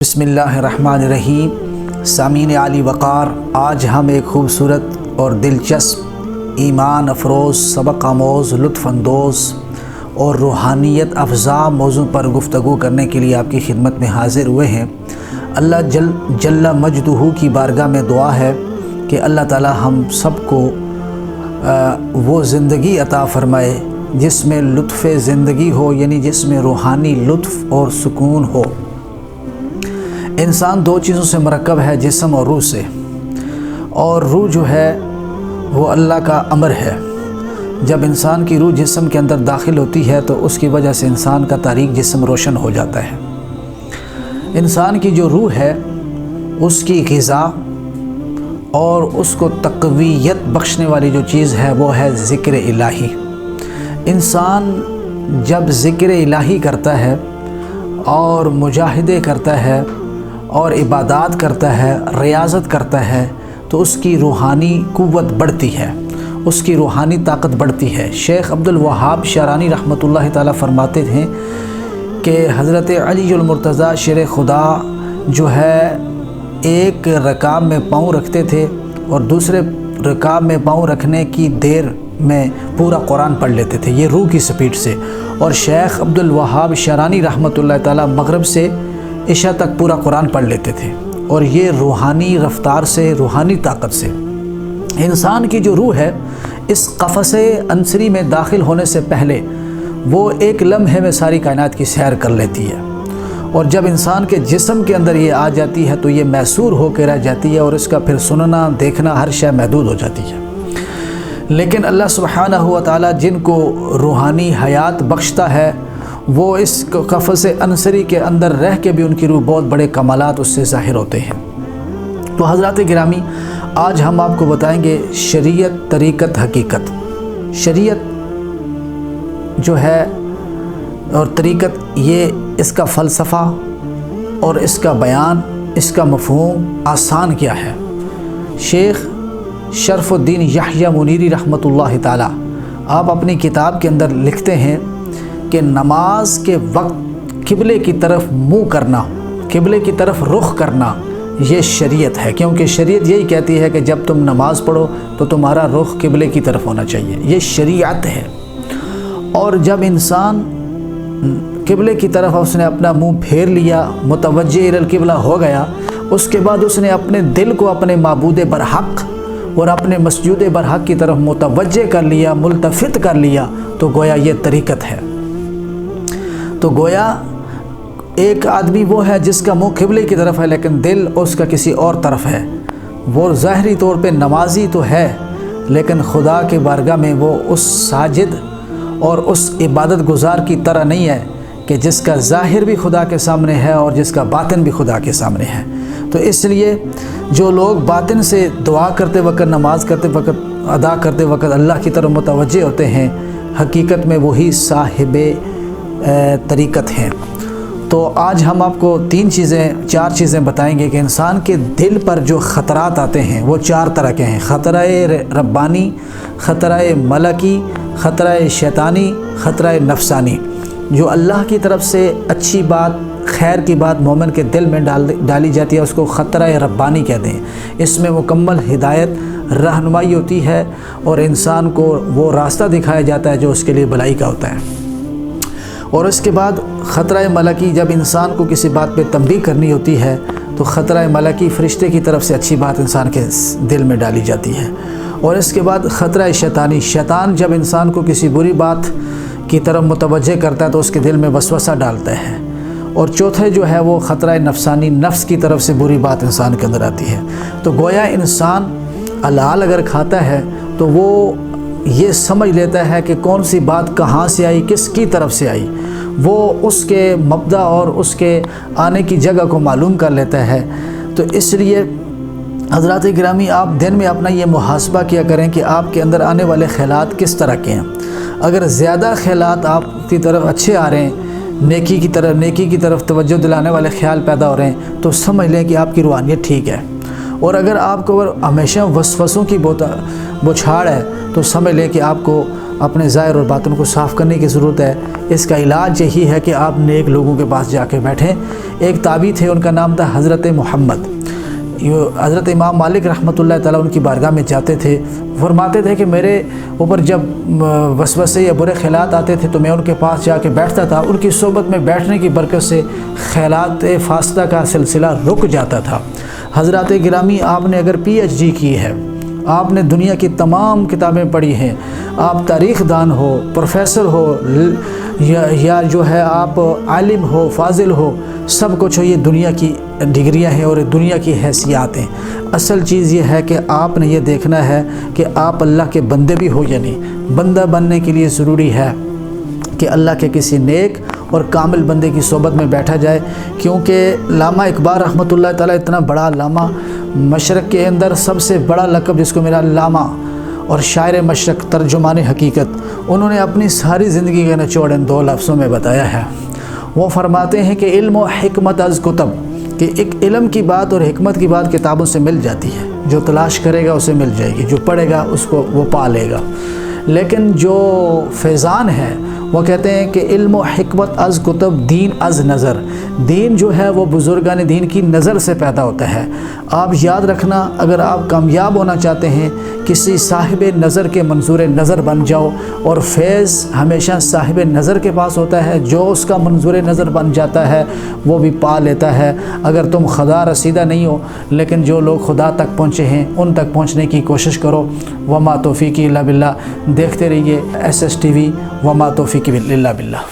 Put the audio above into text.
بسم اللہ الرحمن الرحیم۔ سامعین عالی وقار، آج ہم ایک خوبصورت اور دلچسپ ایمان افروز، سبق آموز، لطف اندوز اور روحانیت افزا موضوع پر گفتگو کرنے کے لیے آپ کی خدمت میں حاضر ہوئے ہیں۔ اللہ جل مجدہ کی بارگاہ میں دعا ہے کہ اللہ تعالی ہم سب کو وہ زندگی عطا فرمائے جس میں لطف زندگی ہو، یعنی جس میں روحانی لطف اور سکون ہو۔ انسان دو چیزوں سے مرکب ہے، جسم اور روح سے، اور روح جو ہے وہ اللہ کا امر ہے۔ جب انسان کی روح جسم کے اندر داخل ہوتی ہے تو اس کی وجہ سے انسان کا تاریک جسم روشن ہو جاتا ہے۔ انسان کی جو روح ہے اس کی غذا اور اس کو تقویت بخشنے والی جو چیز ہے وہ ہے ذکر الہی۔ انسان جب ذکر الہی کرتا ہے اور مجاہدے کرتا ہے اور عبادات کرتا ہے، ریاضت کرتا ہے، تو اس کی روحانی قوت بڑھتی ہے، اس کی روحانی طاقت بڑھتی ہے۔ شیخ عبد الوہاب شعرانی رحمۃ اللہ تعالیٰ فرماتے ہیں کہ حضرت علی المرتضیٰ شیر خدا جو ہے ایک رکعت میں پاؤں رکھتے تھے اور دوسرے رکعت میں پاؤں رکھنے کی دیر میں پورا قرآن پڑھ لیتے تھے، یہ روح کی سپیڈ سے۔ اور شیخ عبد الوہاب شعرانی رحمۃ اللہ تعالیٰ مغرب سے عشاء تک پورا قرآن پڑھ لیتے تھے، اور یہ روحانی رفتار سے، روحانی طاقت سے۔ انسان کی جو روح ہے اس قفس عنصری میں داخل ہونے سے پہلے وہ ایک لمحے میں ساری کائنات کی سیر کر لیتی ہے، اور جب انسان کے جسم کے اندر یہ آ جاتی ہے تو یہ محصور ہو کے رہ جاتی ہے، اور اس کا پھر سننا دیکھنا ہر شے محدود ہو جاتی ہے۔ لیکن اللہ سبحانہ و تعالیٰ جن کو روحانی حیات بخشتا ہے وہ اس قفس عنصری کے اندر رہ کے بھی ان کی روح بہت بڑے کمالات اس سے ظاہر ہوتے ہیں۔ تو حضرات گرامی، آج ہم آپ کو بتائیں گے شریعت، طریقت، حقیقت۔ شریعت جو ہے اور طریقت، یہ اس کا فلسفہ اور اس کا بیان، اس کا مفہوم آسان کیا ہے۔ شیخ شرف الدین یحییٰ منیری رحمۃ اللہ تعالی آپ اپنی کتاب کے اندر لکھتے ہیں کہ نماز کے وقت قبلے کی طرف منہ کرنا، قبلے کی طرف رخ کرنا، یہ شریعت ہے، کیونکہ شریعت یہی کہتی ہے کہ جب تم نماز پڑھو تو تمہارا رخ قبلے کی طرف ہونا چاہیے، یہ شریعت ہے۔ اور جب انسان قبلے کی طرف اس نے اپنا منہ پھیر لیا، متوجہ الی القبلہ ہو گیا، اس کے بعد اس نے اپنے دل کو اپنے معبود برحق اور اپنے مسجود برحق کی طرف متوجہ کر لیا، ملتفت کر لیا، تو گویا یہ طریقت ہے۔ تو گویا ایک آدمی وہ ہے جس کا منہ قبلے کی طرف ہے لیکن دل اس کا کسی اور طرف ہے، وہ ظاہری طور پہ نمازی تو ہے لیکن خدا کے بارگاہ میں وہ اس ساجد اور اس عبادت گزار کی طرح نہیں ہے کہ جس کا ظاہر بھی خدا کے سامنے ہے اور جس کا باطن بھی خدا کے سامنے ہے۔ تو اس لیے جو لوگ باطن سے دعا کرتے وقت، نماز کرتے وقت، ادا کرتے وقت اللہ کی طرف متوجہ ہوتے ہیں، حقیقت میں وہی صاحب طریقت ہیں۔ تو آج ہم آپ کو چار چیزیں بتائیں گے کہ انسان کے دل پر جو خطرات آتے ہیں وہ چار طرح کے ہیں: خطرہ ربانی، خطرہ ملکی، خطرہ شیطانی، خطرہ نفسانی۔ جو اللہ کی طرف سے اچھی بات، خیر کی بات مومن کے دل میں ڈالی جاتی ہے اس کو خطرہ ربانی کہتے ہیں۔ اس میں مکمل ہدایت، رہنمائی ہوتی ہے اور انسان کو وہ راستہ دکھایا جاتا ہے جو اس کے لیے بھلائی کا ہوتا ہے۔ اور اس کے بعد خطرہ ملکی، جب انسان کو کسی بات پہ تنبیہ کرنی ہوتی ہے تو خطرہ ملکی، فرشتے کی طرف سے اچھی بات انسان کے دل میں ڈالی جاتی ہے۔ اور اس کے بعد خطرہ شیطانی، شیطان جب انسان کو کسی بری بات کی طرف متوجہ کرتا ہے تو اس کے دل میں وسوسہ ڈالتا ہے۔ اور چوتھے جو ہے وہ خطرہ نفسانی، نفس کی طرف سے بری بات انسان کے اندر آتی ہے۔ تو گویا انسان حلال اگر کھاتا ہے تو وہ یہ سمجھ لیتا ہے کہ کون سی بات کہاں سے آئی، کس کی طرف سے آئی، وہ اس کے مبدا اور اس کے آنے کی جگہ کو معلوم کر لیتا ہے۔ تو اس لیے حضرات گرامی، آپ دن میں اپنا یہ محاسبہ کیا کریں کہ آپ کے اندر آنے والے خیالات کس طرح کے ہیں۔ اگر زیادہ خیالات آپ کی طرف اچھے آ رہے ہیں، نیکی کی طرف توجہ دلانے والے خیال پیدا ہو رہے ہیں، تو سمجھ لیں کہ آپ کی روحانیت ٹھیک ہے۔ اور اگر آپ کو ہمیشہ وسوسوں کی بوچھاڑ ہے تو سمجھ لیں کہ آپ کو اپنے ظاہر اور باطن کو صاف کرنے کی ضرورت ہے۔ اس کا علاج یہی ہے کہ آپ نیک لوگوں کے پاس جا کے بیٹھیں۔ ایک تابعی تھے، ان کا نام تھا حضرت محمد۔ حضرت امام مالک رحمۃ اللہ تعالیٰ ان کی بارگاہ میں جاتے تھے، فرماتے تھے کہ میرے اوپر جب وسوسے یا برے خیالات آتے تھے تو میں ان کے پاس جا کے بیٹھتا تھا، ان کی صحبت میں بیٹھنے کی برکت سے خیالات فاسدہ کا سلسلہ رک جاتا تھا۔ حضرات گرامی، آپ نے اگر PhD کی ہے، آپ نے دنیا کی تمام کتابیں پڑھی ہیں، آپ تاریخ دان ہو، پروفیسر ہو، یا جو ہے آپ عالم ہو، فاضل ہو، سب کچھ ہو، یہ دنیا کی ڈگریاں ہیں اور دنیا کی حیثیات ہیں۔ اصل چیز یہ ہے کہ آپ نے یہ دیکھنا ہے کہ آپ اللہ کے بندے بھی ہو یا نہیں۔ بندہ بننے کے لیے ضروری ہے کہ اللہ کے کسی نیک اور کامل بندے کی صحبت میں بیٹھا جائے، کیونکہ علامہ اقبال رحمۃ اللہ تعالیٰ اتنا بڑا علامہ، مشرق کے اندر سب سے بڑا لقب جس کو میرا علامہ اور شاعر مشرق، ترجمان حقیقت، انہوں نے اپنی ساری زندگی کا نچوڑ ان 2 لفظوں میں بتایا ہے۔ وہ فرماتے ہیں کہ علم و حکمت از کتب، کہ ایک علم کی بات اور حکمت کی بات کتابوں سے مل جاتی ہے، جو تلاش کرے گا اسے مل جائے گی، جو پڑھے گا اس کو وہ پا لے گا۔ لیکن جو فیضان ہے وہ کہتے ہیں کہ علم و حکمت از کتب، دین از نظر، دین جو ہے وہ بزرگان دین کی نظر سے پیدا ہوتا ہے۔ آپ یاد رکھنا، اگر آپ کامیاب ہونا چاہتے ہیں، کسی صاحب نظر کے منظور نظر بن جاؤ، اور فیض ہمیشہ صاحب نظر کے پاس ہوتا ہے، جو اس کا منظور نظر بن جاتا ہے وہ بھی پا لیتا ہے۔ اگر تم خدا رسیدہ نہیں ہو، لیکن جو لوگ خدا تک پہنچے ہیں ان تک پہنچنے کی کوشش کرو۔ وما توفیقی الا باللہ۔ دیکھتے رہیے SSTV، وما توفیقی الا باللہ۔